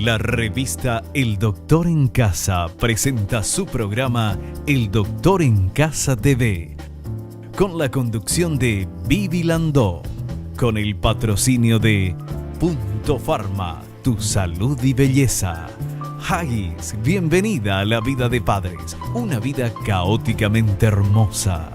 La revista El Doctor en Casa presenta su programa El Doctor en Casa TV, con la conducción de Vivi Landó, con el patrocinio de Punto Pharma, tu salud y belleza. Haggis, bienvenida a la vida de padres, una vida caóticamente hermosa.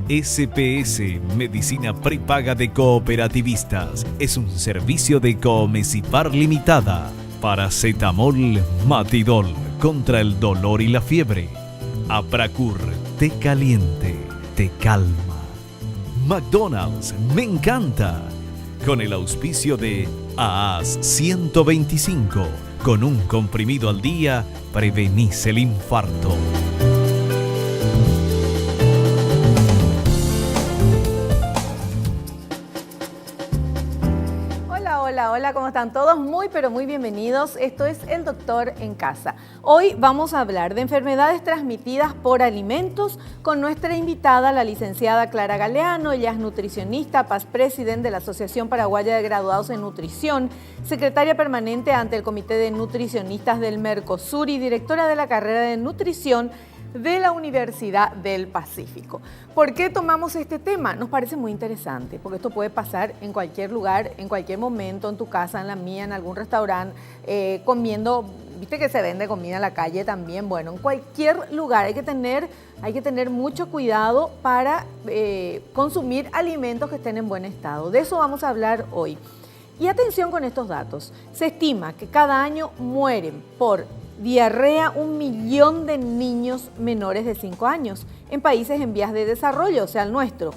SPS, Medicina Prepaga de Cooperativistas, es un servicio de Coomesipar Limitada. Paracetamol Matidol, contra el dolor y la fiebre. Apracur, té caliente, te calma. McDonald's, me encanta. Con el auspicio de AAS 125, con un comprimido al día, prevenís el infarto. Hola, ¿cómo están todos? Muy, pero muy bienvenidos. Esto es El Doctor en Casa. Hoy vamos a hablar de enfermedades transmitidas por alimentos con nuestra invitada, la licenciada Clara Galeano. Ella es nutricionista, past president de la Asociación Paraguaya de Graduados en Nutrición, secretaria permanente ante el Comité de Nutricionistas del Mercosur y directora de la carrera de nutrición de la Universidad del Pacífico. ¿Por qué tomamos este tema? Nos parece muy interesante, porque esto puede pasar en cualquier lugar, en cualquier momento, en tu casa, en la mía, en algún restaurante, comiendo, viste que se vende comida en la calle también, bueno, en cualquier lugar hay que tener mucho cuidado para consumir alimentos que estén en buen estado. De eso vamos a hablar hoy. Y atención con estos datos, se estima que cada año mueren por diarrea 1 millón de niños menores de 5 años en países en vías de desarrollo, o sea, el nuestro,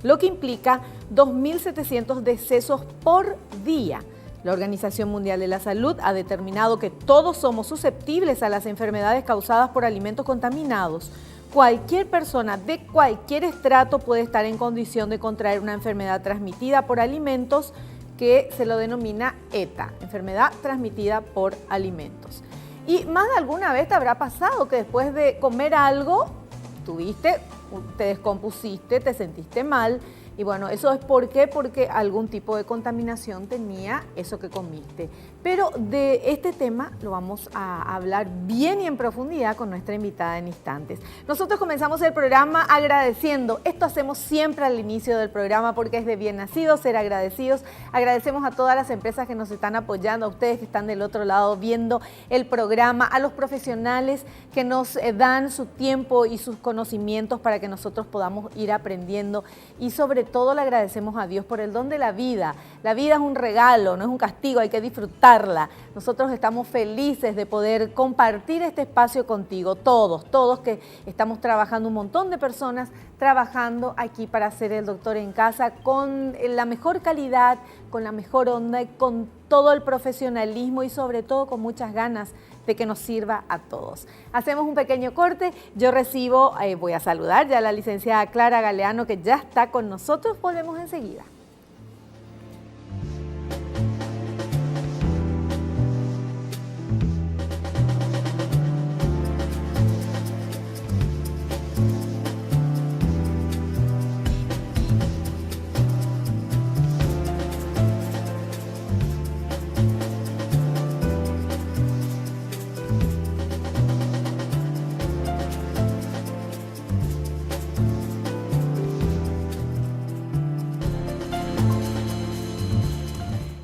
lo que implica 2.700 decesos por día. La Organización Mundial de la Salud ha determinado que todos somos susceptibles a las enfermedades causadas por alimentos contaminados. Cualquier persona de cualquier estrato puede estar en condición de contraer una enfermedad transmitida por alimentos que se lo denomina ETA, enfermedad transmitida por alimentos. Y más de alguna vez te habrá pasado que después de comer algo, te descompusiste, te sentiste mal. Y bueno, eso es porque algún tipo de contaminación tenía eso que comiste. Pero de este tema lo vamos a hablar bien y en profundidad con nuestra invitada en instantes. Nosotros comenzamos el programa agradeciendo. Esto hacemos siempre al inicio del programa porque es de bien nacidos ser agradecidos. Agradecemos a todas las empresas que nos están apoyando, a ustedes que están del otro lado viendo el programa, a los profesionales que nos dan su tiempo y sus conocimientos para que nosotros podamos ir aprendiendo, y sobre todo le agradecemos a Dios por el don de la vida. La vida es un regalo, no es un castigo, hay que disfrutarla. Nosotros estamos felices de poder compartir este espacio contigo, todos que estamos trabajando, un montón de personas trabajando aquí para hacer El Doctor en Casa con la mejor calidad, con la mejor onda, con todo el profesionalismo y sobre todo con muchas ganas de que nos sirva a todos. Hacemos un pequeño corte, yo voy a saludar ya a la licenciada Clara Galeano, que ya está con nosotros. Volvemos enseguida.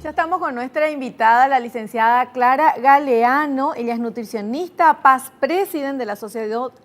Estamos con nuestra invitada, la licenciada Clara Galeano. Ella es nutricionista, past president de la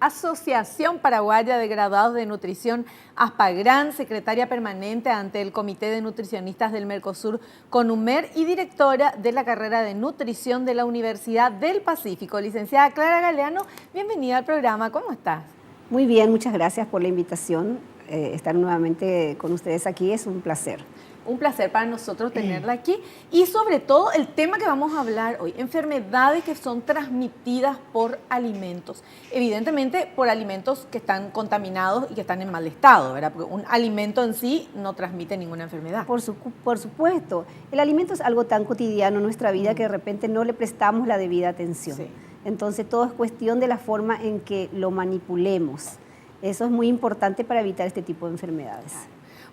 Asociación Paraguaya de Graduados de Nutrición, ASPAGRAN, secretaria permanente ante el Comité de Nutricionistas del Mercosur, CONUMER, y directora de la carrera de nutrición de la Universidad del Pacífico. Licenciada Clara Galeano, bienvenida al programa. ¿Cómo estás? Muy bien, muchas gracias por la invitación. Estar nuevamente con ustedes aquí es un placer. Un placer para nosotros tenerla aquí, y sobre todo el tema que vamos a hablar hoy, enfermedades que son transmitidas por alimentos. Evidentemente por alimentos que están contaminados y que están en mal estado, ¿verdad? Porque un alimento en sí no transmite ninguna enfermedad. Por supuesto. El alimento es algo tan cotidiano en nuestra vida que de repente no le prestamos la debida atención. Sí. Entonces todo es cuestión de la forma en que lo manipulemos. Eso es muy importante para evitar este tipo de enfermedades.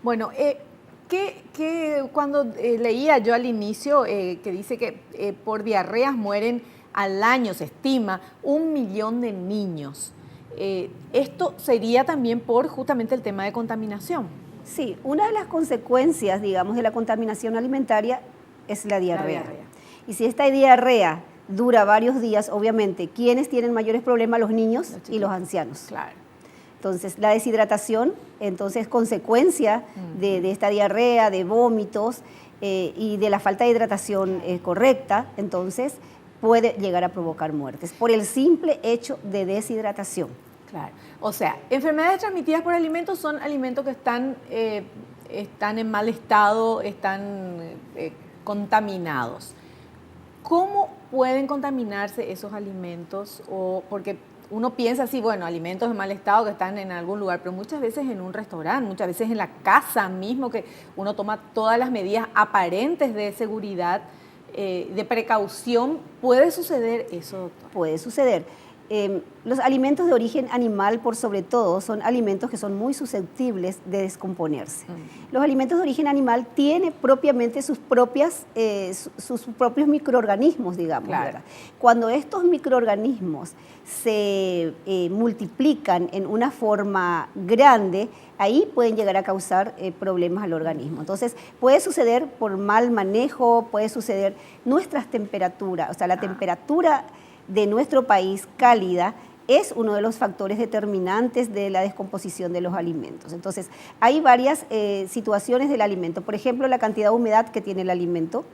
Bueno, Cuando leía yo al inicio que dice que por diarreas mueren al año, se estima, 1 millón de niños. Esto sería también por justamente el tema de contaminación. Sí, una de las consecuencias, digamos, de la contaminación alimentaria es la diarrea. Y si esta diarrea dura varios días, obviamente, ¿quiénes tienen mayores problemas? Los niños y los ancianos. Claro. Entonces, la deshidratación, entonces, consecuencia de esta diarrea, de vómitos y de la falta de hidratación correcta, entonces puede llegar a provocar muertes por el simple hecho de deshidratación. Claro. O sea, enfermedades transmitidas por alimentos son alimentos que están en mal estado, están contaminados. ¿Cómo pueden contaminarse esos alimentos? Porque uno piensa así, bueno, alimentos en mal estado que están en algún lugar, pero muchas veces en un restaurante, muchas veces en la casa mismo, que uno toma todas las medidas aparentes de seguridad, de precaución. ¿Puede suceder eso, doctor? Puede suceder. Los alimentos de origen animal, por sobre todo, son alimentos que son muy susceptibles de descomponerse. Los alimentos de origen animal tienen propiamente sus propios microorganismos, digamos. Claro. ¿Verdad? Cuando estos microorganismos se multiplican en una forma grande, ahí pueden llegar a causar problemas al organismo. Entonces, puede suceder por mal manejo, puede suceder nuestras temperaturas, o sea, la temperatura de nuestro país cálida es uno de los factores determinantes de la descomposición de los alimentos. Entonces, hay varias situaciones del alimento. Por ejemplo, la cantidad de humedad que tiene el alimento,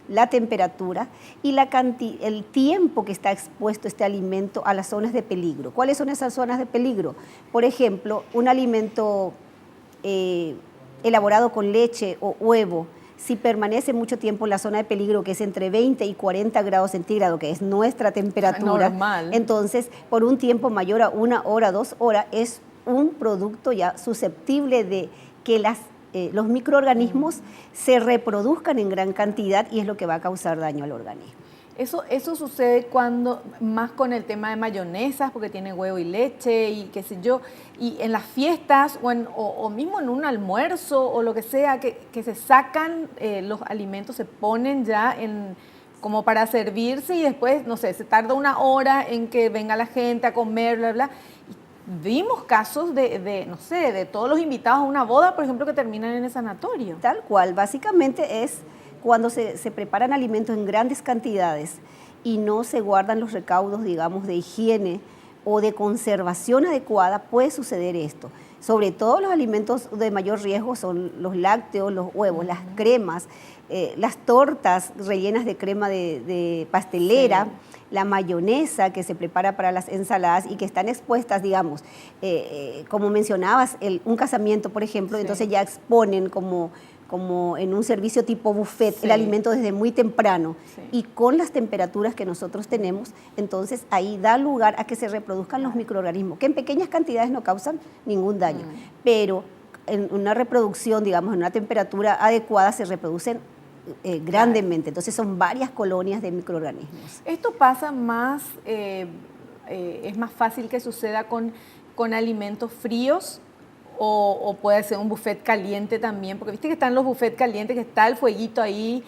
la temperatura y el tiempo que está expuesto este alimento a las zonas de peligro. ¿Cuáles son esas zonas de peligro? Por ejemplo, un alimento elaborado con leche o huevo, si permanece mucho tiempo en la zona de peligro, que es entre 20 y 40 grados centígrados, que es nuestra temperatura, normal, entonces por un tiempo mayor a 1 hora, 2 horas, es un producto ya susceptible de que los microorganismos se reproduzcan en gran cantidad y es lo que va a causar daño al organismo. Eso sucede más con el tema de mayonesas, porque tiene huevo y leche y qué sé yo, y en las fiestas o mismo en un almuerzo o lo que sea, que se sacan los alimentos, se ponen ya como para servirse y después, no sé, se tarda 1 hora en que venga la gente a comer, bla, bla. Y vimos casos de todos los invitados a una boda, por ejemplo, que terminan en el sanatorio. Tal cual, básicamente es cuando se preparan alimentos en grandes cantidades y no se guardan los recaudos, digamos, de higiene o de conservación adecuada, puede suceder esto. Sobre todo los alimentos de mayor riesgo son los lácteos, los huevos, las cremas, las tortas rellenas de crema de pastelera, la mayonesa que se prepara para las ensaladas y que están expuestas, digamos, como mencionabas, un casamiento, por ejemplo, entonces ya exponen como en un servicio tipo buffet, el alimento desde muy temprano y con las temperaturas que nosotros tenemos, entonces ahí da lugar a que se reproduzcan los microorganismos, que en pequeñas cantidades no causan ningún daño, pero en una reproducción, digamos, en una temperatura adecuada se reproducen grandemente, entonces son varias colonias de microorganismos. Esto pasa más, es más fácil que suceda con alimentos fríos, o puede ser un buffet caliente también, porque viste que están los buffets calientes, que está el fueguito ahí.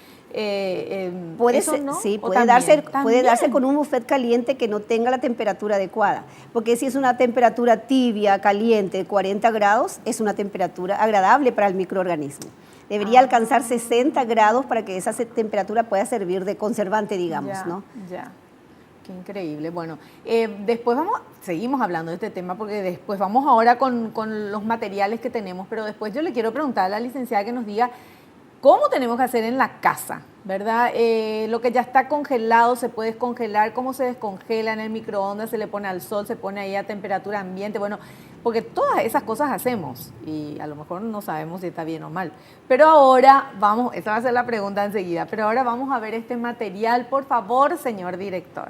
Puede ser, ¿no? Sí, puede darse con un buffet caliente que no tenga la temperatura adecuada, porque si es una temperatura tibia, caliente, 40 grados, es una temperatura agradable para el microorganismo. Debería alcanzar 60 grados para que esa temperatura pueda servir de conservante, digamos, ¿no? Ya. Qué increíble. Bueno, después seguimos hablando de este tema porque después vamos ahora con los materiales que tenemos, pero después yo le quiero preguntar a la licenciada que nos diga cómo tenemos que hacer en la casa, ¿verdad? Lo que ya está congelado se puede descongelar, cómo se descongela en el microondas, se le pone al sol, se pone ahí a temperatura ambiente, bueno, porque todas esas cosas hacemos y a lo mejor no sabemos si está bien o mal. Pero ahora vamos, esa va a ser la pregunta enseguida, pero ahora vamos a ver este material, por favor, señor director.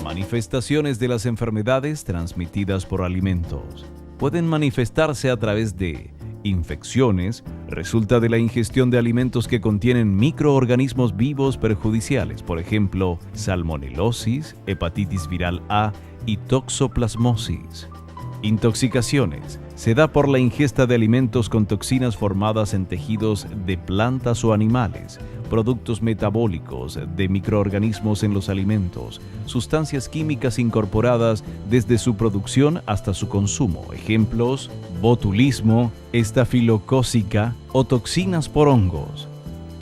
Manifestaciones de las enfermedades transmitidas por alimentos. Pueden manifestarse a través de infecciones, resulta de la ingestión de alimentos que contienen microorganismos vivos perjudiciales, por ejemplo, salmonelosis, hepatitis viral A y toxoplasmosis. Intoxicaciones. Se da por la ingesta de alimentos con toxinas formadas en tejidos de plantas o animales, productos metabólicos de microorganismos en los alimentos, sustancias químicas incorporadas desde su producción hasta su consumo. Ejemplos: botulismo, estafilocócica o toxinas por hongos.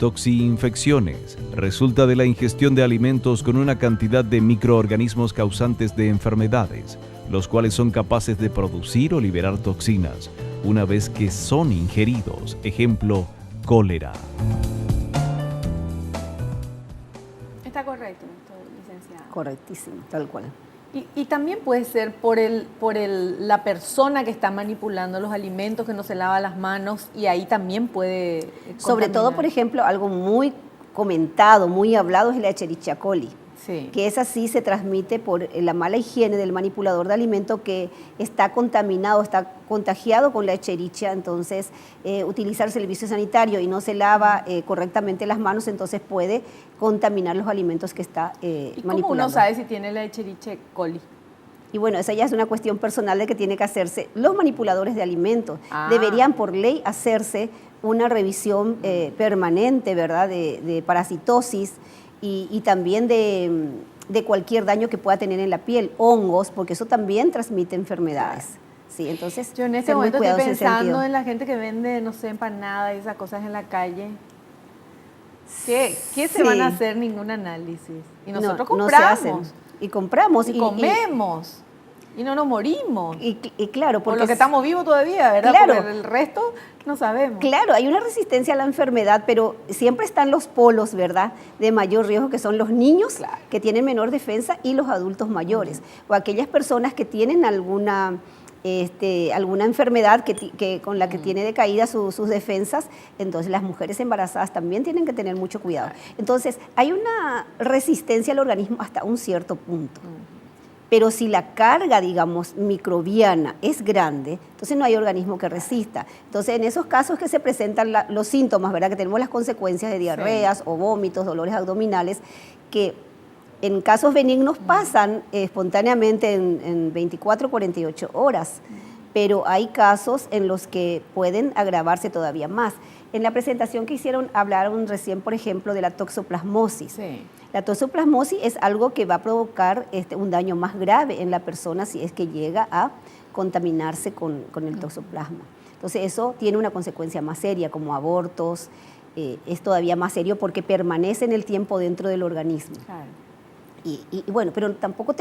Toxiinfecciones. Resulta de la ingestión de alimentos con una cantidad de microorganismos causantes de enfermedades, los cuales son capaces de producir o liberar toxinas una vez que son ingeridos. Ejemplo: cólera. Está correcto, licenciada. Correctísimo, tal cual. Y también puede ser por la persona que está manipulando los alimentos, que no se lava las manos, y ahí también puede Sobre contaminar. todo, por ejemplo, algo muy comentado, muy hablado es la Escherichia coli. Sí. Que esa sí se transmite por la mala higiene del manipulador de alimento, que está contaminado, está contagiado con la Escherichia. Entonces, utilizar servicio sanitario y no se lava correctamente las manos, entonces puede contaminar los alimentos que está ¿Y manipulando. cómo uno sabe si tiene la Escherichia coli? Y bueno, esa ya es una cuestión personal de que tiene que hacerse. Los manipuladores de alimentos Ah. deberían por ley hacerse una revisión permanente, ¿verdad?, de parasitosis y también de cualquier daño que pueda tener en la piel, hongos, porque eso también transmite enfermedades. Sí, entonces, Yo en este ser muy momento estoy cuidadosos en ese pensando sentido. en la gente que vende, no sé, empanadas y esas cosas en la calle. ¿Qué se Sí. van a hacer ningún análisis? Y nosotros No se compramos. hacen. Y compramos. Y comemos. Y no nos morimos. Y claro, Por porque lo que estamos vivos todavía, ¿verdad? Claro. Porque el resto no sabemos. Claro, hay una resistencia a la enfermedad, pero siempre están los polos, ¿verdad?, de mayor riesgo, que son los niños, Claro. que tienen menor defensa, y los adultos mayores, o aquellas personas que tienen alguna enfermedad con la que tiene decaída sus defensas. Entonces las mujeres embarazadas también tienen que tener mucho cuidado. Entonces hay una resistencia al organismo hasta un cierto punto. Pero si la carga, digamos, microbiana es grande, entonces no hay organismo que resista. Entonces, en esos casos que se presentan los síntomas, ¿verdad?, que tenemos las consecuencias de diarreas o vómitos, dolores abdominales, que en casos benignos pasan espontáneamente en 24 o 48 horas, pero hay casos en los que pueden agravarse todavía más. En la presentación que hicieron, hablaron recién, por ejemplo, de la toxoplasmosis. Sí. La toxoplasmosis es algo que va a provocar un daño más grave en la persona si es que llega a contaminarse con el toxoplasma. Entonces eso tiene una consecuencia más seria, como abortos. Es todavía más serio porque permanece en el tiempo dentro del organismo. Claro. Y bueno, pero tampoco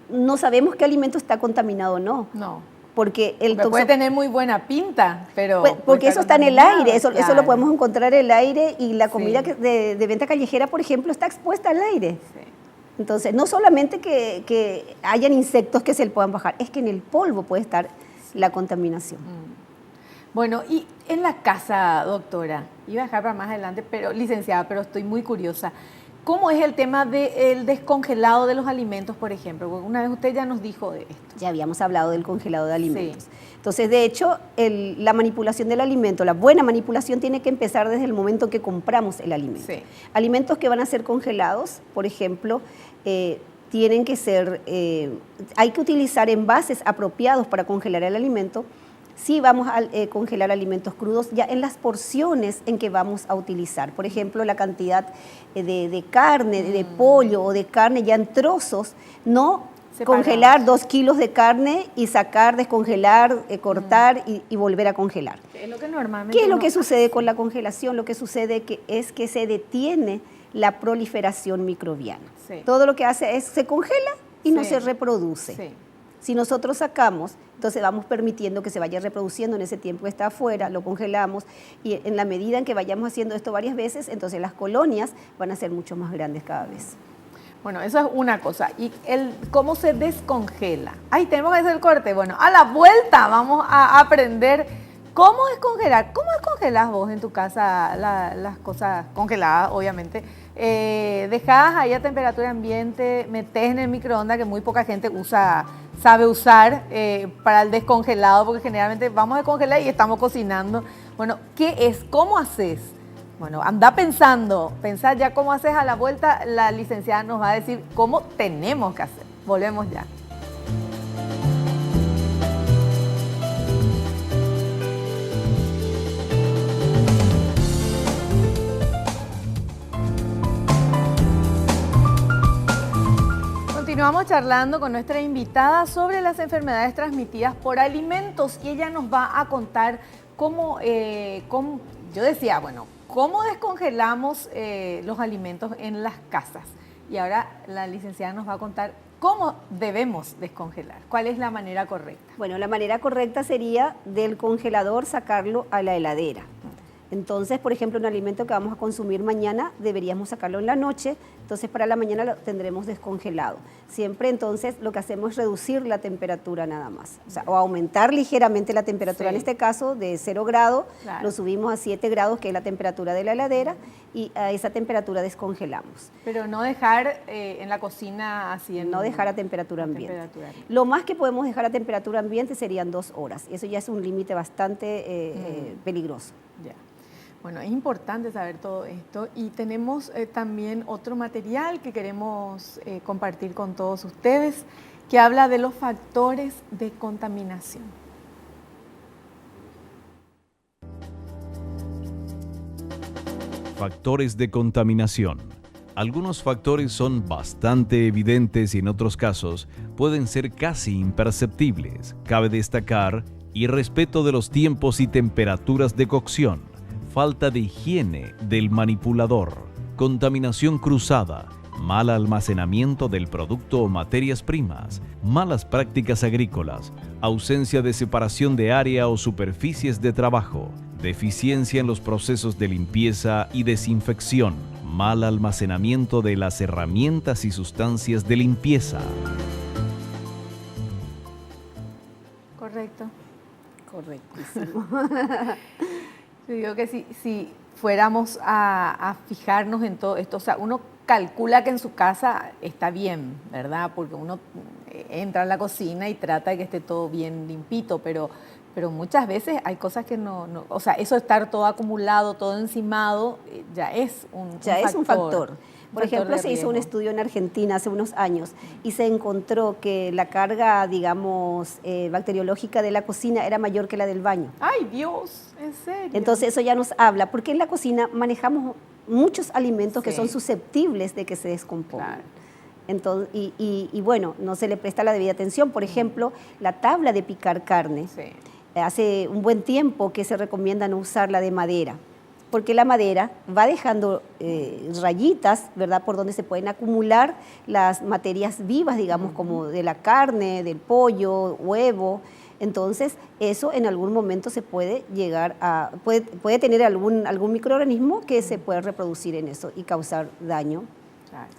no sabemos qué alimento está contaminado o no. No. Porque el Puede tener muy buena pinta, pero... porque eso está en el contaminado, aire, eso claro. lo podemos encontrar en el aire, y la comida Sí. de venta callejera, por ejemplo, está expuesta al aire. Sí. Entonces, no solamente que hayan insectos que se le puedan bajar, es que en el polvo puede estar la contaminación. Bueno, y en la casa, doctora, iba a dejar para más adelante, pero licenciada, pero estoy muy curiosa. ¿Cómo es el tema del descongelado de los alimentos, por ejemplo? Porque una vez usted ya nos dijo de esto. Ya habíamos hablado del congelado de alimentos. Sí. Entonces, de hecho, la manipulación del alimento, la buena manipulación, tiene que empezar desde el momento que compramos el alimento. Sí. Alimentos que van a ser congelados, por ejemplo, tienen que ser, hay que utilizar envases apropiados para congelar el alimento. Sí vamos a congelar alimentos crudos ya en las porciones en que vamos a utilizar. Por ejemplo, la cantidad de carne, de pollo o de carne ya en trozos, no Separados. congelar 2 kilos de carne y sacar, descongelar, cortar y volver a congelar. ¿Qué es lo que normalmente ¿Qué es lo uno que hace? sucede con la congelación? Lo que sucede es que se detiene la proliferación microbiana. Sí. Todo lo que hace es se congela y no Sí. se reproduce. Sí. Si nosotros sacamos, entonces vamos permitiendo que se vaya reproduciendo en ese tiempo que está afuera, lo congelamos, y en la medida en que vayamos haciendo esto varias veces, entonces las colonias van a ser mucho más grandes cada vez. Bueno, eso es una cosa. ¿Y cómo se descongela? Ay, tenemos que hacer el corte. Bueno, a la vuelta vamos a aprender cómo descongelar. ¿Cómo descongelas vos en tu casa las cosas congeladas, obviamente? Dejadas ahí a temperatura ambiente, metés en el microondas, que muy poca gente sabe usar para el descongelado, porque generalmente vamos a descongelar y estamos cocinando. Bueno, ¿qué es? ¿Cómo haces? Bueno, anda pensar ya cómo haces. A la vuelta, la licenciada nos va a decir cómo tenemos que hacer. Volvemos ya. Continuamos charlando con nuestra invitada sobre las enfermedades transmitidas por alimentos y ella nos va a contar cómo yo decía, bueno, cómo descongelamos los alimentos en las casas. Y ahora la licenciada nos va a contar cómo debemos descongelar, cuál es la manera correcta. Bueno, la manera correcta sería del congelador sacarlo a la heladera. Entonces, por ejemplo, un alimento que vamos a consumir mañana, deberíamos sacarlo en la noche, entonces para la mañana lo tendremos descongelado. Siempre entonces lo que hacemos es reducir la temperatura nada más, o aumentar ligeramente la temperatura, en este caso de 0 grados, lo subimos a 7 grados, que es la temperatura de la heladera, y a esa temperatura descongelamos. Pero no dejar en la cocina así. No dejar a temperatura ambiente. Lo más que podemos dejar a temperatura ambiente serían 2 horas, y eso ya es un límite bastante peligroso. Ya. Bueno, es importante saber todo esto y tenemos también otro material que queremos compartir con todos ustedes que habla de los factores de contaminación. Factores de contaminación. Algunos factores son bastante evidentes y en otros casos pueden ser casi imperceptibles. Cabe destacar irrespeto de los tiempos y temperaturas de cocción, falta de higiene del manipulador, contaminación cruzada, mal almacenamiento del producto o materias primas, malas prácticas agrícolas, ausencia de separación de área o superficies de trabajo, deficiencia en los procesos de limpieza y desinfección, mal almacenamiento de las herramientas y sustancias de limpieza. Correcto. Correctísimo. Yo digo que si fuéramos a fijarnos en todo esto, o sea, uno calcula que en su casa está bien, ¿verdad? Porque uno entra a la cocina y trata de que esté todo bien limpito, pero muchas veces hay cosas que no, o sea, eso estar todo acumulado, todo encimado, ya es un factor. Por ejemplo, se hizo un estudio en Argentina hace unos años y se encontró que la carga, digamos, bacteriológica de la cocina era mayor que la del baño. ¡Ay, Dios! ¿En serio? Entonces eso ya nos habla, porque en la cocina manejamos muchos alimentos que son susceptibles de que se descompongan. Claro. Entonces, y bueno, no se le presta la debida atención. Por ejemplo, la tabla de picar carne. Sí. Hace un buen tiempo que se recomienda no usarla de madera, porque la madera va dejando rayitas, ¿verdad?, por donde se pueden acumular las materias vivas, digamos, como de la carne, del pollo, huevo. Entonces, eso en algún momento se puede llegar a, puede tener algún microorganismo que se puede reproducir en eso y causar daño.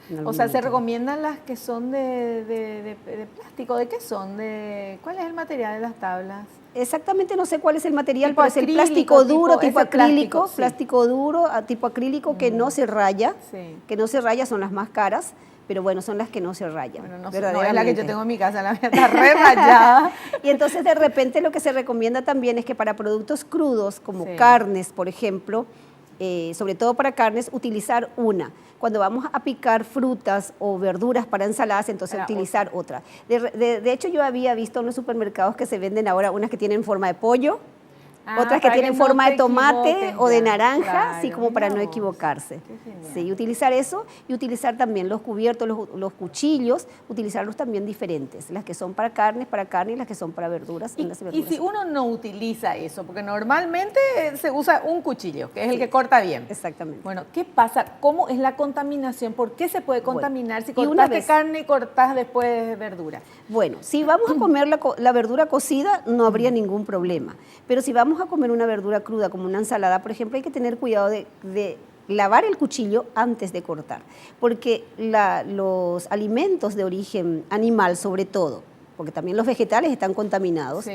Claro. O sea, se recomiendan las que son de plástico. ¿De qué son? ¿Cuál es el material de las tablas? Exactamente no sé cuál es el material, tipo pero es el acrílico, plástico duro, tipo acrílico, sí. Plástico duro, tipo acrílico que no se raya, sí. Que no se raya, son las más caras, pero bueno, son las que no se rayan. Bueno, no es la que yo tengo en mi casa, la mía está re rayada. Y entonces de repente lo que se recomienda también es que para productos crudos, como carnes, por ejemplo, sobre todo para carnes, utilizar una. Cuando vamos a picar frutas o verduras para ensaladas, entonces utilizar otra. De hecho, yo había visto en los supermercados que se venden ahora unas que tienen forma de pollo, otras que tienen forma de tomate o de naranja, así como para no equivocarse. Sí, utilizar eso y utilizar también los cubiertos, los cuchillos, utilizarlos también diferentes, las que son para carne y las que son para verduras. Y si uno no utiliza eso, porque normalmente se usa un cuchillo, que es el que corta bien. Exactamente. Bueno, ¿qué pasa? ¿Cómo es la contaminación? ¿Por qué se puede contaminar si cortaste carne y cortás después verdura? Bueno, si vamos a comer la verdura cocida, no habría ningún problema. Pero si vamos a comer una verdura cruda, como una ensalada, por ejemplo, hay que tener cuidado de lavar el cuchillo antes de cortar, porque los alimentos de origen animal, sobre todo, porque también los vegetales están contaminados,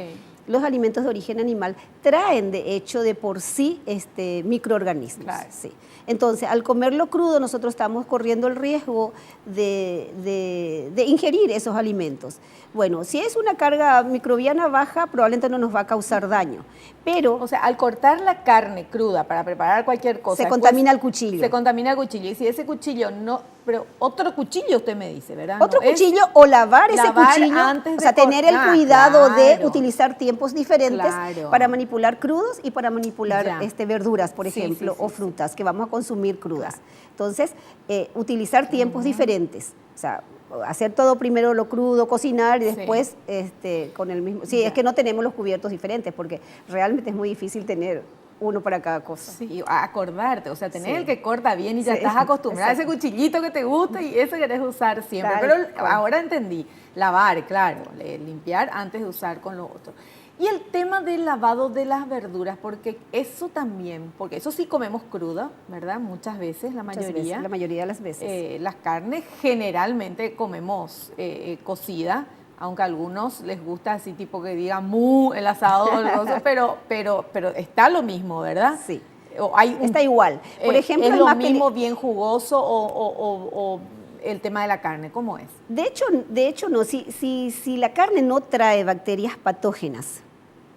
los alimentos de origen animal traen, de hecho, de por sí microorganismos. Claro. Sí. Entonces, al comerlo crudo, nosotros estamos corriendo el riesgo de ingerir esos alimentos. Bueno, si es una carga microbiana baja, probablemente no nos va a causar daño. Pero, o sea, al cortar la carne cruda para preparar cualquier cosa, se contamina el cuchillo. Se contamina el cuchillo. Y si ese cuchillo no, pero otro cuchillo usted me dice, ¿verdad? Otro cuchillo o lavar ese cuchillo, antes o sea, tener el cuidado de utilizar tiempos diferentes para manipular crudos y para manipular verduras, por ejemplo, o frutas que vamos a consumir crudas. Entonces, utilizar tiempos diferentes. O sea, hacer todo primero lo crudo, cocinar y Sí. después con el mismo. Sí, Ya. es que no tenemos los cubiertos diferentes porque realmente es muy difícil tener uno para cada cosa. Sí, acordarte, o sea, tener Sí. el que corta bien y ya Sí, estás acostumbrada a ese exacto. cuchillito que te gusta y eso querés usar siempre. Tal Pero cual. ahora entendí, lavar, claro, limpiar antes de usar con lo otro. Y el tema del lavado de las verduras, porque eso también, porque eso sí comemos cruda, ¿verdad? Muchas veces, la Muchas mayoría. veces, la mayoría de las veces. Las carnes generalmente comemos cocida, aunque a algunos les gusta así tipo que diga mu el asado, o el coso, pero está lo mismo, ¿verdad? Sí. O hay Está igual. Por ejemplo, ¿es el lo más mismo bien jugoso o el tema de la carne? ¿Cómo es? De hecho no. Si la carne no trae bacterias patógenas,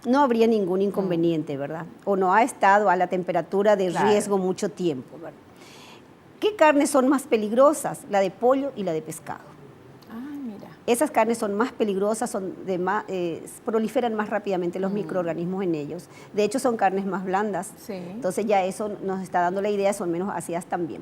no habría ningún inconveniente, ¿verdad? O no ha estado a la temperatura de Claro. riesgo mucho tiempo, ¿verdad? ¿Qué carnes son más peligrosas? La de pollo y la de pescado. Ah, mira. Esas carnes son más peligrosas, proliferan más rápidamente los microorganismos en ellos. De hecho, son carnes más blandas. Sí. Entonces ya eso nos está dando la idea, son menos ácidas también.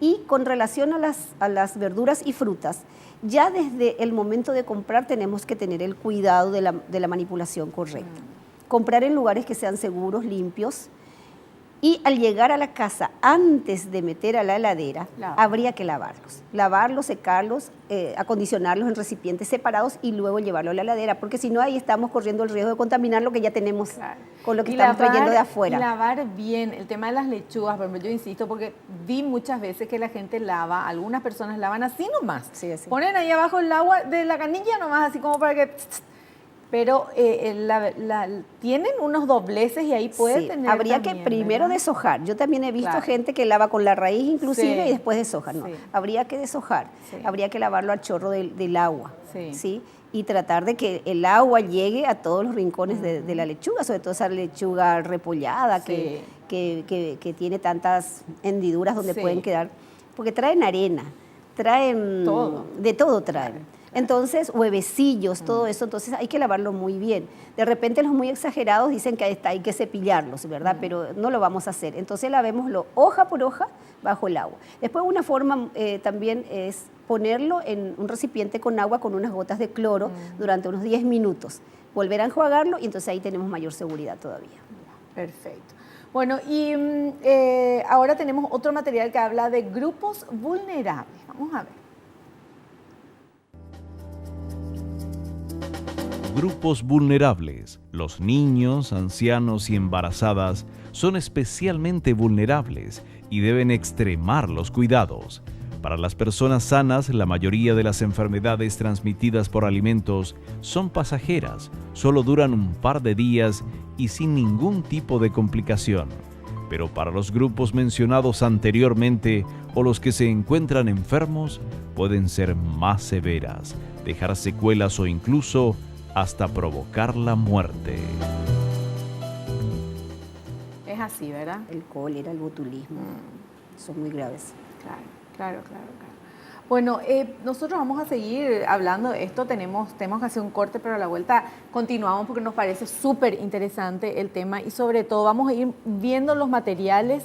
Y con relación a las verduras y frutas, ya desde el momento de comprar tenemos que tener el cuidado de la manipulación correcta. Comprar en lugares que sean seguros, limpios. Y al llegar a la casa, antes de meter a la heladera, habría que lavarlos, secarlos, acondicionarlos en recipientes separados y luego llevarlo a la heladera, porque si no ahí estamos corriendo el riesgo de contaminar lo que ya tenemos con lo que estamos trayendo de afuera. Y lavar bien, el tema de las lechugas, por ejemplo, yo insisto, porque vi muchas veces que la gente lava, algunas personas lavan así nomás, Sí, así. ponen ahí abajo el agua de la canilla nomás, así como para que... Pero tienen unos dobleces y ahí puede Sí, tener habría también, que primero ¿verdad? deshojar. Yo también he visto Claro. gente que lava con la raíz inclusive Sí. y después deshoja. No, Sí. habría que deshojar. Sí. Habría que lavarlo al chorro del agua. Sí. ¿Sí? Y tratar de que el agua llegue a todos los rincones de la lechuga, sobre todo esa lechuga repollada Sí. que tiene tantas hendiduras donde Sí. pueden quedar, porque traen arena, traen Todo. de todo traen. Claro. Entonces, huevecillos, todo eso, entonces hay que lavarlo muy bien. De repente los muy exagerados dicen que hay que cepillarlos, ¿verdad? Pero no lo vamos a hacer. Entonces lavémoslo hoja por hoja bajo el agua. Después una forma también es ponerlo en un recipiente con agua con unas gotas de cloro durante unos 10 minutos. Volver a enjuagarlo y entonces ahí tenemos mayor seguridad todavía. Perfecto. Bueno, y ahora tenemos otro material que habla de grupos vulnerables. Vamos a ver. Grupos vulnerables. Los niños, ancianos y embarazadas son especialmente vulnerables y deben extremar los cuidados. Para las personas sanas, la mayoría de las enfermedades transmitidas por alimentos son pasajeras, solo duran un par de días y sin ningún tipo de complicación. Pero para los grupos mencionados anteriormente o los que se encuentran enfermos, pueden ser más severas, dejar secuelas o incluso hasta provocar la muerte. Es así, ¿verdad? El cólera, el botulismo, son muy graves. Claro. Bueno, nosotros vamos a seguir hablando de esto, tenemos que hacer un corte, pero a la vuelta continuamos porque nos parece súper interesante el tema y sobre todo vamos a ir viendo los materiales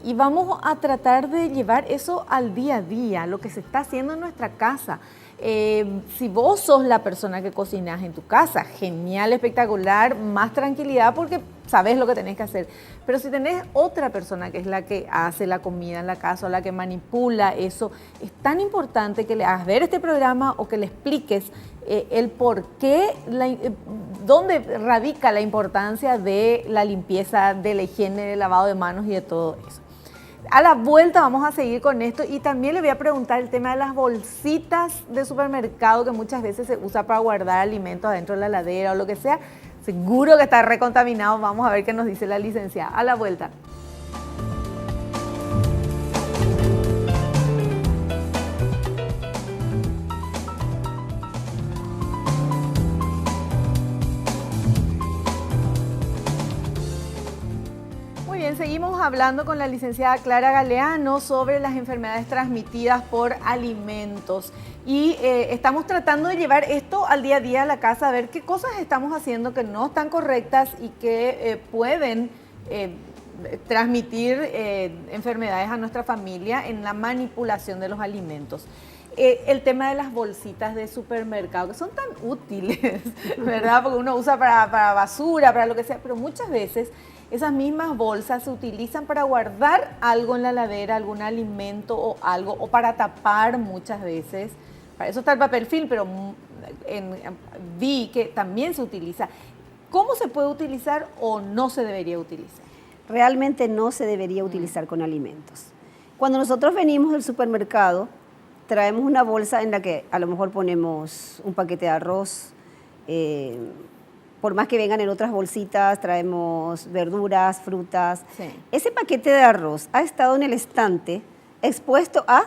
y vamos a tratar de llevar eso al día a día, lo que se está haciendo en nuestra casa. Si vos sos la persona que cocinas en tu casa, genial, espectacular, más tranquilidad porque sabes lo que tenés que hacer. Pero si tenés otra persona que es la que hace la comida en la casa o la que manipula eso, es tan importante que le hagas ver este programa o que le expliques el por qué, dónde radica la importancia de la limpieza, de la higiene, del lavado de manos y de todo eso. A la vuelta vamos a seguir con esto y también le voy a preguntar el tema de las bolsitas de supermercado que muchas veces se usa para guardar alimentos adentro de la heladera o lo que sea. Seguro que está recontaminado. Vamos a ver qué nos dice la licenciada. A la vuelta. Muy bien, seguimos hablando con la licenciada Clara Galeano sobre las enfermedades transmitidas por alimentos. Y estamos tratando de llevar esto al día a día a la casa, a ver qué cosas estamos haciendo que no están correctas y que pueden transmitir enfermedades a nuestra familia en la manipulación de los alimentos. El tema de las bolsitas de supermercado, que son tan útiles, ¿verdad? Porque uno usa para basura, para lo que sea, pero muchas veces esas mismas bolsas se utilizan para guardar algo en la heladera, algún alimento o algo, o para tapar muchas veces. Para eso está el papel film, pero vi que también se utiliza. ¿Cómo se puede utilizar o no se debería utilizar? Realmente no se debería utilizar con alimentos. Cuando nosotros venimos del supermercado, traemos una bolsa en la que a lo mejor ponemos un paquete de arroz, por más que vengan en otras bolsitas, traemos verduras, frutas. Sí. Ese paquete de arroz ha estado en el estante expuesto a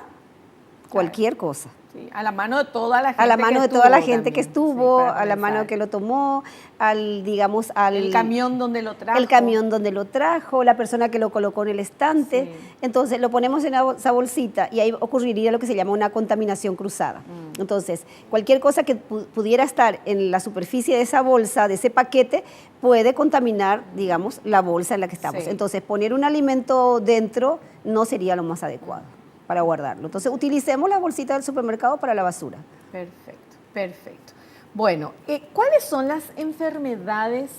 cualquier cosa. Sí, a la mano de toda la gente. A la mano de toda la gente que también, estuvo, sí, para a la mano pensar. que lo tomó, al El camión donde lo trajo. el camión donde lo trajo, la persona que lo colocó en el estante. Sí. Entonces lo ponemos en esa bolsita y ahí ocurriría lo que se llama una contaminación cruzada. Entonces, cualquier cosa que pudiera estar en la superficie de esa bolsa, de ese paquete, puede contaminar, digamos, la bolsa en la que estamos. Sí. Entonces, poner un alimento dentro no sería lo más adecuado para guardarlo. Entonces, utilicemos la bolsita del supermercado para la basura. Perfecto, perfecto. Bueno, ¿cuáles son las enfermedades?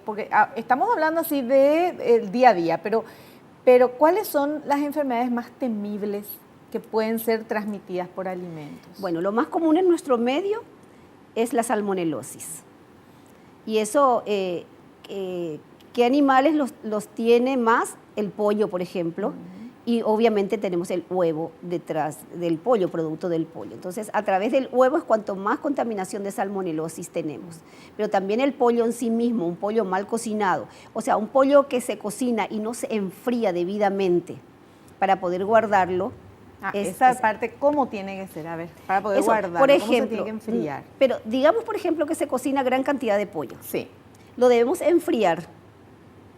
Porque estamos hablando así del día a día, pero ¿cuáles son las enfermedades más temibles que pueden ser transmitidas por alimentos? Bueno, lo más común en nuestro medio es la salmonelosis. Y eso, ¿qué animales los tiene más? El pollo, por ejemplo. Y obviamente tenemos el huevo detrás del pollo, producto del pollo. Entonces, a través del huevo es cuanto más contaminación de salmonelosis tenemos. Pero también el pollo en sí mismo, un pollo mal cocinado, o sea, un pollo que se cocina y no se enfría debidamente para poder guardarlo. Esa parte, ¿cómo tiene que ser? A ver, para poder guardarlo, por ¿cómo se ejemplo, tiene que enfriar? Pero digamos, por ejemplo, que se cocina gran cantidad de pollo. Sí. Lo debemos enfriar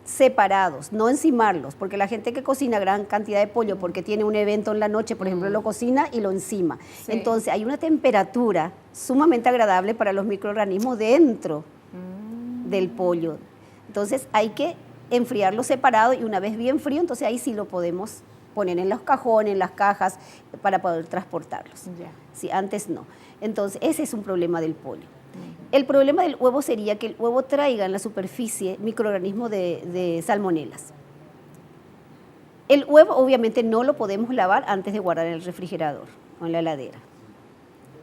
separados, no encimarlos, porque la gente que cocina gran cantidad de pollo porque tiene un evento en la noche, por ejemplo, lo cocina y lo encima. Sí. Entonces hay una temperatura sumamente agradable para los microorganismos dentro del pollo. Entonces hay que enfriarlo separado y una vez bien frío, entonces ahí sí lo podemos poner en los cajones, en las cajas, para poder transportarlos. Ya. Sí, antes no. Entonces ese es un problema del pollo. El problema del huevo sería que el huevo traiga en la superficie microorganismos de salmonelas. El huevo obviamente no lo podemos lavar antes de guardar en el refrigerador o en la heladera.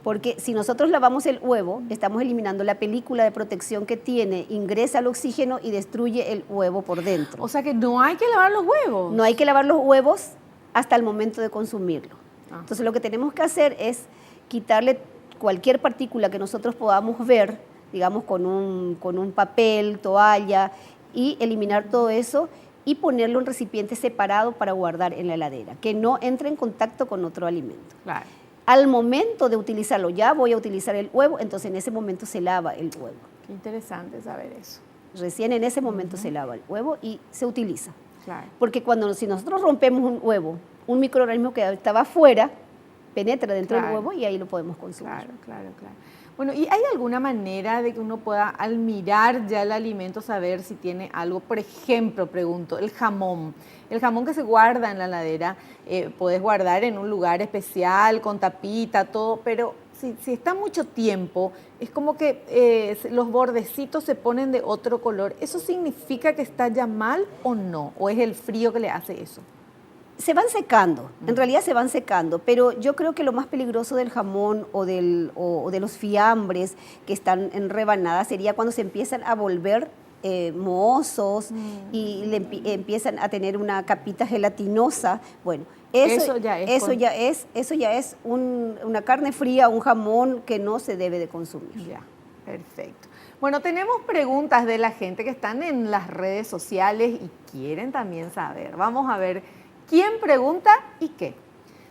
Porque si nosotros lavamos el huevo, estamos eliminando la película de protección que tiene, ingresa el oxígeno y destruye el huevo por dentro. O sea que no hay que lavar los huevos. No hay que lavar los huevos hasta el momento de consumirlo. Ah. Entonces lo que tenemos que hacer es quitarle cualquier partícula que nosotros podamos ver, digamos con un papel, toalla, y eliminar todo eso y ponerlo en recipiente separado para guardar en la heladera, que no entre en contacto con otro alimento. Claro. Al momento de utilizarlo, ya voy a utilizar el huevo, entonces en ese momento se lava el huevo. Qué interesante saber eso. Recién en ese momento se lava el huevo y se utiliza. Claro. Porque si nosotros rompemos un huevo, un microorganismo que estaba afuera, penetra dentro del huevo y ahí lo podemos consumir. Claro. Bueno, ¿y hay alguna manera de que uno pueda, al mirar ya el alimento, saber si tiene algo? Por ejemplo, pregunto, el jamón. El jamón que se guarda en la heladera, puedes guardar en un lugar especial, con tapita, todo, pero si está mucho tiempo, es como que los bordecitos se ponen de otro color. ¿Eso significa que está ya mal o no? ¿O es el frío que le hace eso? Se van secando, en realidad se van secando, pero yo creo que lo más peligroso del jamón o de los fiambres que están en rebanadas sería cuando se empiezan a volver mohosos y empiezan a tener una capita gelatinosa. Bueno, eso ya es una carne fría, un jamón que no se debe de consumir. Ya, perfecto. Bueno, tenemos preguntas de la gente que están en las redes sociales y quieren también saber. Vamos a ver quién pregunta y qué.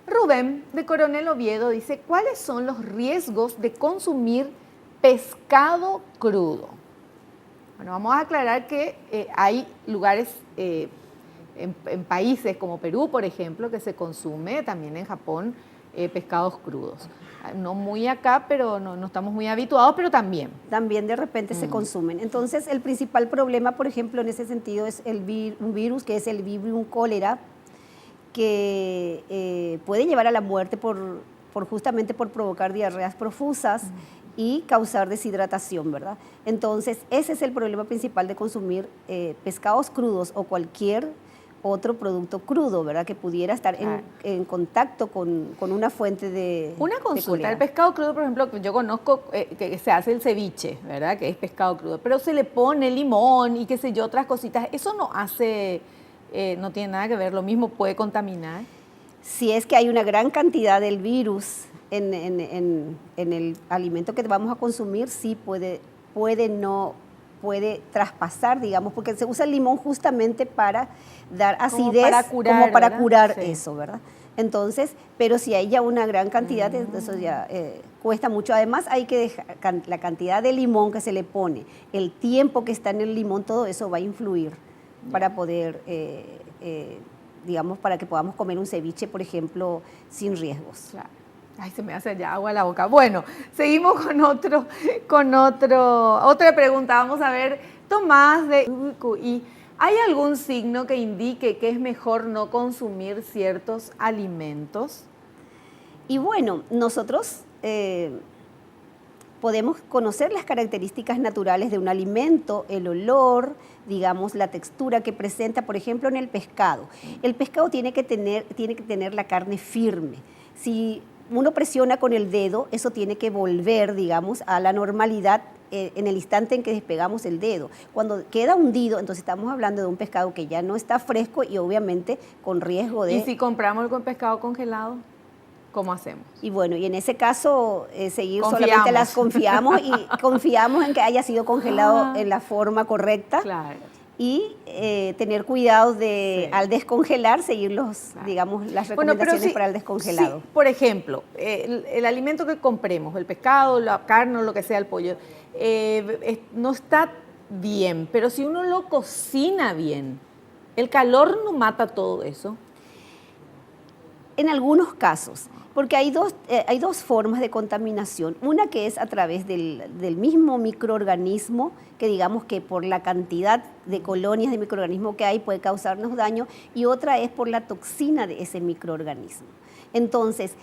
Rubén, de Coronel Oviedo, dice, ¿cuáles son los riesgos de consumir pescado crudo? Bueno, vamos a aclarar que hay lugares en países como Perú, por ejemplo, que se consume, también en Japón, pescados crudos. No muy acá, pero no estamos muy habituados, pero también. También de repente se consumen. Entonces, el principal problema, por ejemplo, en ese sentido es un virus que es el Vibrio cólera, que puede llevar a la muerte por justamente por provocar diarreas profusas y causar deshidratación, ¿verdad? Entonces, ese es el problema principal de consumir pescados crudos o cualquier otro producto crudo, ¿verdad? Que pudiera estar en contacto con una fuente de Una de consulta, cólera. el pescado crudo, por ejemplo, yo conozco que se hace el ceviche, ¿verdad? Que es pescado crudo, pero se le pone limón y qué sé yo, otras cositas. Eso no hace, no tiene nada que ver, lo mismo puede contaminar. Si es que hay una gran cantidad del virus en el alimento que vamos a consumir, sí puede traspasar, digamos, porque se usa el limón justamente para dar acidez, como para curar Sí. eso, ¿verdad? Entonces, pero si hay ya una gran cantidad, eso ya cuesta mucho. Además, hay que dejar la cantidad de limón que se le pone, el tiempo que está en el limón, todo eso va a influir para poder, digamos, para que podamos comer un ceviche, por ejemplo, sin riesgos. Claro. Ay, se me hace ya agua a la boca. Bueno, seguimos con otra pregunta. Vamos a ver, Tomás de UQI, ¿hay algún signo que indique que es mejor no consumir ciertos alimentos? Y bueno, nosotros podemos conocer las características naturales de un alimento, el olor, digamos, la textura que presenta, por ejemplo, en el pescado. El pescado tiene que tener la carne firme. Si uno presiona con el dedo, eso tiene que volver, digamos, a la normalidad en el instante en que despegamos el dedo. Cuando queda hundido, entonces estamos hablando de un pescado que ya no está fresco y obviamente con riesgo de... ¿Y si compramos el pescado congelado? ¿Cómo hacemos? Y bueno, y en ese caso, seguir Confiamos. solamente las confiamos y confiamos en que haya sido congelado en la forma correcta. Claro. Y tener cuidado de, Sí. al descongelar, seguir digamos, las recomendaciones sí, para el descongelado. sí, por ejemplo, el alimento que compremos, el pescado, la carne o lo que sea, el pollo, no está bien, pero si uno lo cocina bien, el calor no mata todo eso. En algunos casos, porque hay dos formas de contaminación. Una que es a través del mismo microorganismo, que digamos que por la cantidad de colonias de microorganismo que hay puede causarnos daño, y otra es por la toxina de ese microorganismo. Entonces,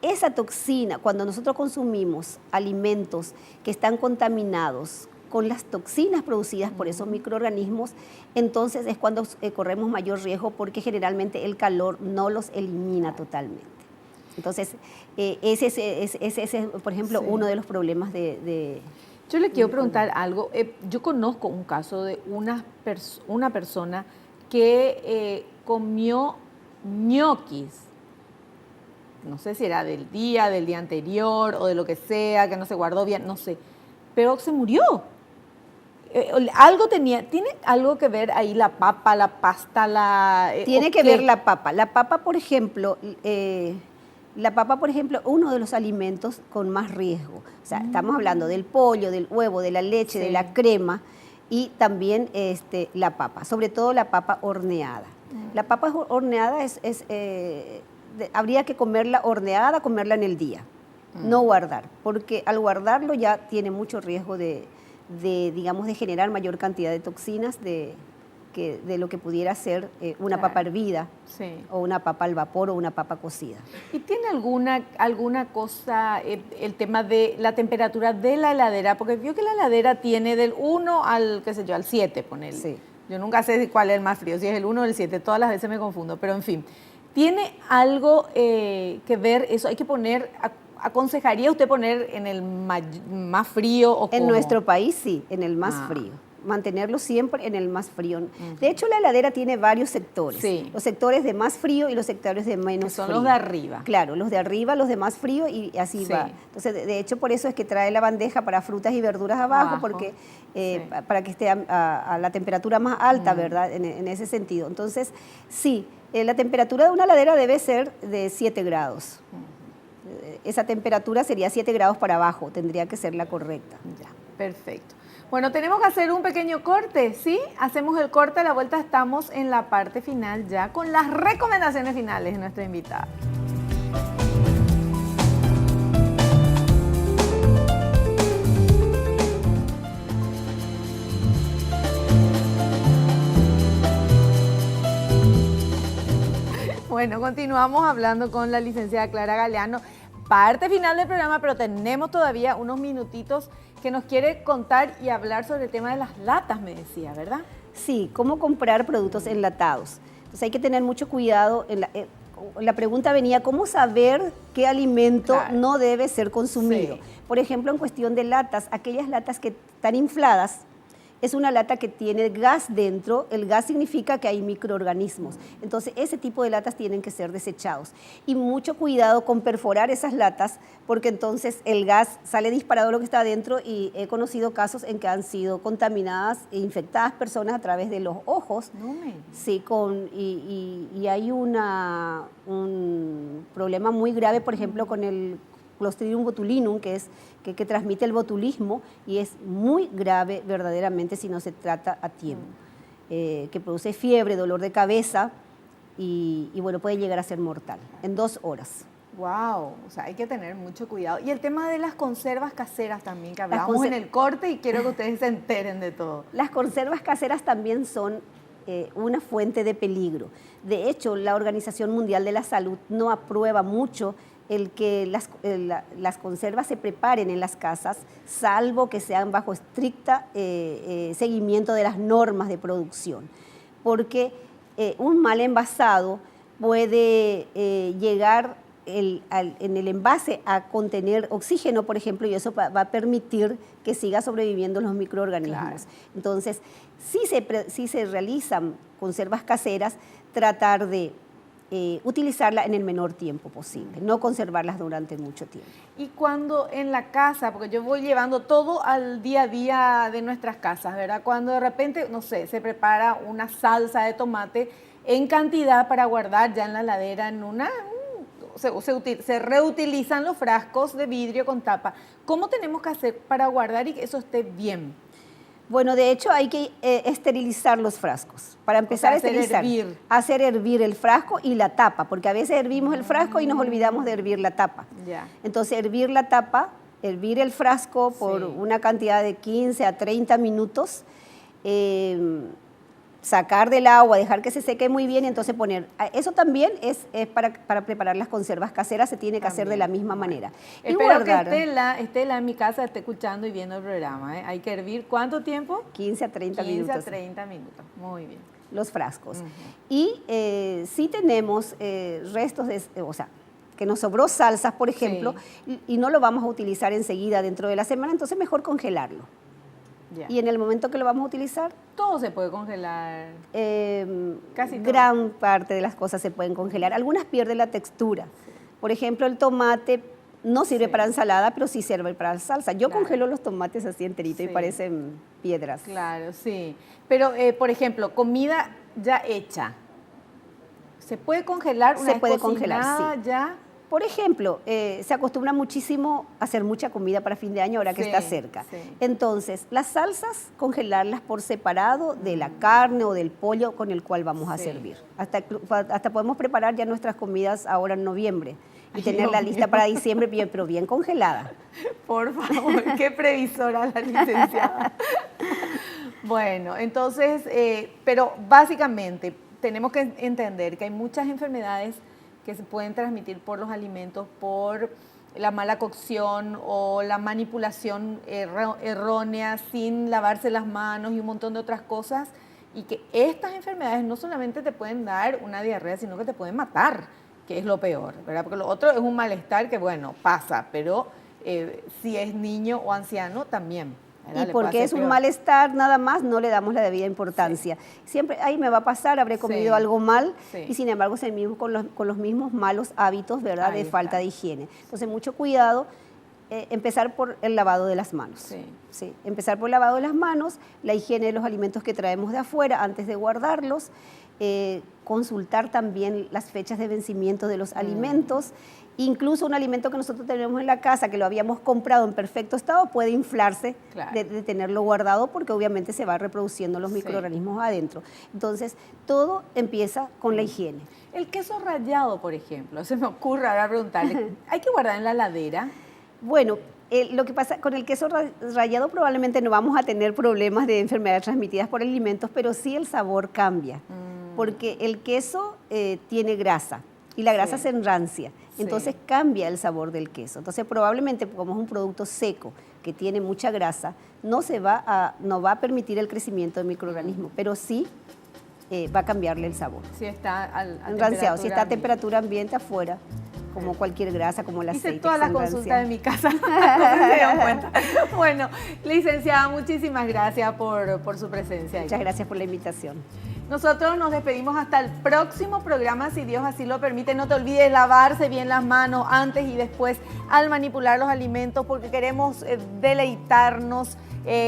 esa toxina, cuando nosotros consumimos alimentos que están contaminados con las toxinas producidas por esos microorganismos, entonces es cuando corremos mayor riesgo, porque generalmente el calor no los elimina totalmente. Entonces, ese es, por ejemplo, Sí. uno de los problemas de... Yo le quiero preguntar algo. Yo conozco un caso de una persona que comió ñoquis. No sé si era del día anterior o de lo que sea, que no se guardó bien, no sé. Pero se murió. ¿Tiene algo que ver ahí la papa, la pasta, Tiene que ver la papa. La papa, por ejemplo, uno de los alimentos con más riesgo. O sea, estamos hablando del pollo, del huevo, de la leche, Sí. de la crema y también la papa, sobre todo la papa horneada. La papa horneada habría que comerla horneada, comerla en el día, no guardar, porque al guardarlo ya tiene mucho riesgo digamos, de generar mayor cantidad de toxinas de lo que pudiera ser una Claro. papa hervida. Sí. O una papa al vapor o una papa cocida. ¿Y tiene alguna cosa, el tema de la temperatura de la heladera? Porque vio que la heladera tiene del 1 al, qué sé yo, al 7, ponele. Sí. Yo nunca sé cuál es el más frío, si es el 1 o el 7, todas las veces me confundo, pero en fin. ¿Tiene algo que ver eso? Hay que poner, ¿aconsejaría usted poner en el más frío o En cómo? nuestro país sí, en el más frío. Mantenerlo siempre en el más frío. De hecho, la heladera tiene varios sectores. Sí. Los sectores de más frío y los sectores de menos Que son frío. los de arriba. Claro, los de arriba, los de más frío y así Sí. va. Entonces, de hecho, por eso es que trae la bandeja para frutas y verduras abajo, Abajo. porque Sí. para que esté a la temperatura más alta, ¿verdad? En ese sentido. Entonces, sí, la temperatura de una heladera debe ser de 7 grados. Esa temperatura sería 7 grados para abajo, tendría que ser la correcta. Ya, perfecto. Bueno, tenemos que hacer un pequeño corte, ¿sí? Hacemos el corte, a la vuelta estamos en la parte final ya con las recomendaciones finales de nuestra invitada. Bueno, continuamos hablando con la licenciada Clara Galeano. parte final del programa, pero tenemos todavía unos minutitos que nos quiere contar y hablar sobre el tema de las latas, me decía, ¿verdad? Sí, cómo comprar productos enlatados. Entonces hay que tener mucho cuidado. La pregunta venía, ¿cómo saber qué alimento no debe ser consumido? Sí. Por ejemplo, en cuestión de latas, aquellas latas que están infladas, es una lata que tiene gas dentro. El gas significa que hay microorganismos. Entonces, ese tipo de latas tienen que ser desechados. Y mucho cuidado con perforar esas latas, porque entonces el gas sale disparado lo que está adentro, y he conocido casos en que han sido contaminadas e infectadas personas a través de los ojos. No me... Sí, y hay un problema muy grave, por ejemplo, con el Clostridium botulinum, que transmite el botulismo, y es muy grave verdaderamente si no se trata a tiempo, que produce fiebre, dolor de cabeza y bueno, puede llegar a ser mortal en 2 horas. Wow, o sea, hay que tener mucho cuidado. Y el tema de las conservas caseras también, que hablamos en el corte, y quiero que ustedes se enteren de todo. Las conservas caseras también son una fuente de peligro. De hecho, la Organización Mundial de la Salud no aprueba mucho el que las conservas se preparen en las casas, salvo que sean bajo estricta seguimiento de las normas de producción. Porque un mal envasado puede llegar en el envase a contener oxígeno, por ejemplo, y eso va a permitir que siga sobreviviendo los microorganismos. Claro. Entonces, si se realizan conservas caseras, tratar de utilizarla en el menor tiempo posible, no conservarlas durante mucho tiempo. Y cuando en la casa, porque yo voy llevando todo al día a día de nuestras casas, ¿verdad? Cuando de repente, no sé, se prepara una salsa de tomate en cantidad para guardar ya en la heladera en se reutilizan los frascos de vidrio con tapa. ¿Cómo tenemos que hacer para guardar y que eso esté bien? Bueno, de hecho hay que esterilizar los frascos. Para empezar a esterilizar, hacer hervir el frasco y la tapa, porque a veces hervimos el frasco y nos olvidamos de hervir la tapa. Entonces, hervir la tapa, hervir el frasco por una cantidad de 15 a 30 minutos, sacar del agua, dejar que se seque muy bien y entonces poner. Eso también es para preparar las conservas caseras, se tiene que hacer de la misma manera. Y espero que Estela en mi casa esté escuchando y viendo el programa. Hay que hervir, ¿cuánto tiempo? 15 a 30 minutos. 15 a 30 minutos, muy bien. Los frascos. Y si tenemos restos o sea, que nos sobró salsas, por ejemplo, y no lo vamos a utilizar enseguida dentro de la semana, entonces mejor congelarlo. Y en el momento que lo vamos a utilizar, todo se puede congelar. Casi todo. Gran parte de las cosas se pueden congelar. Algunas pierden la textura. Por ejemplo, el tomate no sirve para ensalada, pero sí sirve para salsa. Yo congelo los tomates así enteritos y parecen piedras. Claro, sí. Pero, por ejemplo, comida ya hecha. ¿Se puede congelar una vez cocinada ya? Por ejemplo, se acostumbra muchísimo a hacer mucha comida para fin de año ahora que está cerca. Entonces, las salsas, congelarlas por separado de la carne o del pollo con el cual vamos a servir. Hasta podemos preparar ya nuestras comidas ahora en noviembre y tener la lista para diciembre, pero bien congelada. Por favor, qué previsora la licenciada. Bueno, entonces, pero básicamente tenemos que entender que hay muchas enfermedades que se pueden transmitir por los alimentos, por la mala cocción o la manipulación errónea sin lavarse las manos y un montón de otras cosas, y que estas enfermedades no solamente te pueden dar una diarrea, sino que te pueden matar, que es lo peor, ¿verdad? Porque lo otro es un malestar que, bueno, pasa, pero si es niño o anciano también. Y porque es un malestar nada más, no le damos la debida importancia. Siempre, ahí me va a pasar, habré comido algo mal, y sin embargo seguimos con los mismos malos hábitos, ¿verdad?, de falta de higiene. Entonces, mucho cuidado, empezar por el lavado de las manos. Empezar por el lavado de las manos, la higiene de los alimentos que traemos de afuera antes de guardarlos, consultar también las fechas de vencimiento de los alimentos. Incluso un alimento que nosotros tenemos en la casa, que lo habíamos comprado en perfecto estado, puede inflarse de tenerlo guardado, porque obviamente se va reproduciendo los microorganismos adentro. Entonces, todo empieza con la higiene. El queso rallado, por ejemplo, se me ocurre ahora preguntarle, ¿hay que guardar en la heladera? Bueno, lo que pasa con el queso rallado, probablemente no vamos a tener problemas de enfermedades transmitidas por alimentos, pero sí el sabor cambia, porque el queso tiene grasa. y la grasa Sí. se enrancia. Sí. Entonces cambia el sabor del queso. Entonces probablemente como es un producto seco que tiene mucha grasa, no va a permitir el crecimiento de microorganismos, pero sí va a cambiarle el sabor. Si está Enranciado, si está a ambiente. temperatura ambiente afuera, como cualquier grasa, como el aceite. Hice todas que las se consultas enrancia. de mi casa. No se dieron cuenta. Bueno, licenciada, muchísimas gracias por su presencia. Muchas gracias por la invitación. Nosotros nos despedimos hasta el próximo programa, si Dios así lo permite. No te olvides lavarse bien las manos antes y después al manipular los alimentos, porque queremos deleitarnos,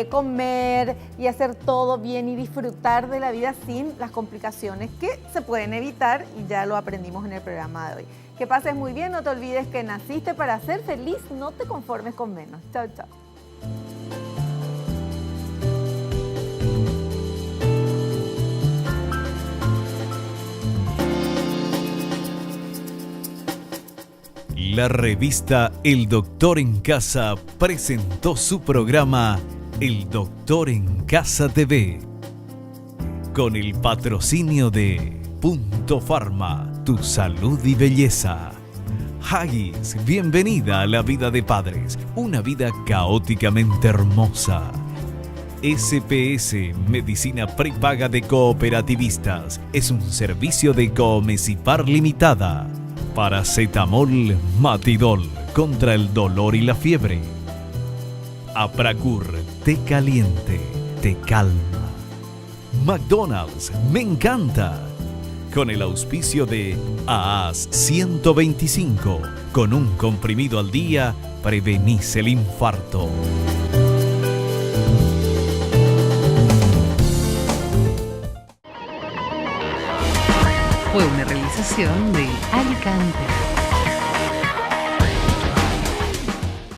comer y hacer todo bien y disfrutar de la vida sin las complicaciones que se pueden evitar, y ya lo aprendimos en el programa de hoy. Que pases muy bien, no te olvides que naciste para ser feliz, no te conformes con menos. Chao, chao. La revista El Doctor en Casa presentó su programa El Doctor en Casa TV, con el patrocinio de Punto Pharma, tu salud y belleza. Haggis, bienvenida a la vida de padres, una vida caóticamente hermosa. SPS, Medicina Prepaga de Cooperativistas, es un servicio de Coomesipar Limitada. Paracetamol Matidol, contra el dolor y la fiebre. Apracur, té caliente, te calma. McDonald's, me encanta. Con el auspicio de AAS 125, con un comprimido al día, prevenís el infarto. Fue una realización de Alicante.